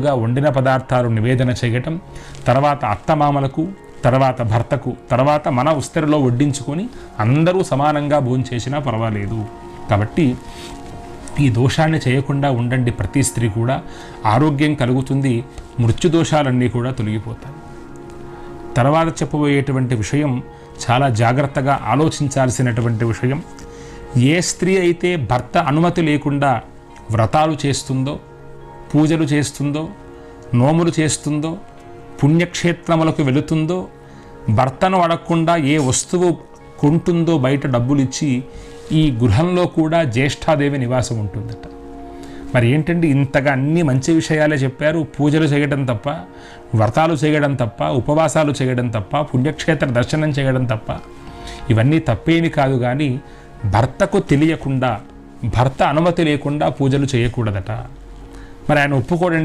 ముందుగా వండిన పదార్థాలు నివేదన చేయటం, తర్వాత అత్తమామలకు, తర్వాత భర్తకు, తర్వాత మన ఉస్తరిలో వడ్డించుకొని అందరూ సమానంగా భోంచేసినా పర్వాలేదు. కాబట్టి ఈ దోషాన్ని చేయకుండా ఉండండి. ప్రతి స్త్రీ కూడా ఆరోగ్యం కలుగుతుంది, మృత్యుదోషాలన్నీ కూడా తొలగిపోతాయి. తర్వాత చెప్పబోయేటువంటి విషయం చాలా జాగ్రత్తగా ఆలోచించాల్సినటువంటి విషయం. ఏ స్త్రీ అయితే భర్త అనుమతి లేకుండా వ్రతాలు చేస్తుందో, పూజలు చేస్తుందో, నోములు చేస్తుందో, పుణ్యక్షేత్రములకు వెళుతుందో, భర్తను అడగకుండా ఏ వస్తువు కొంటుందో, బయట డబ్బులు ఇచ్చి, ఈ గృహంలో కూడా జ్యేష్ఠాదేవి నివాసం ఉంటుందట. మరి ఏంటండి ఇంతగా అన్ని మంచి విషయాలే చెప్పారు. పూజలు చేయడం తప్ప, వ్రతాలు చేయడం తప్ప, ఉపవాసాలు చేయడం తప్ప, పుణ్యక్షేత్ర దర్శనం చేయడం తప్ప ఇవన్నీ తప్పేమి కాదు. కానీ భర్తకు తెలియకుండా, భర్త అనుమతి లేకుండా పూజలు చేయకూడదట. మరి ఆయన ఒప్పుకోడండి.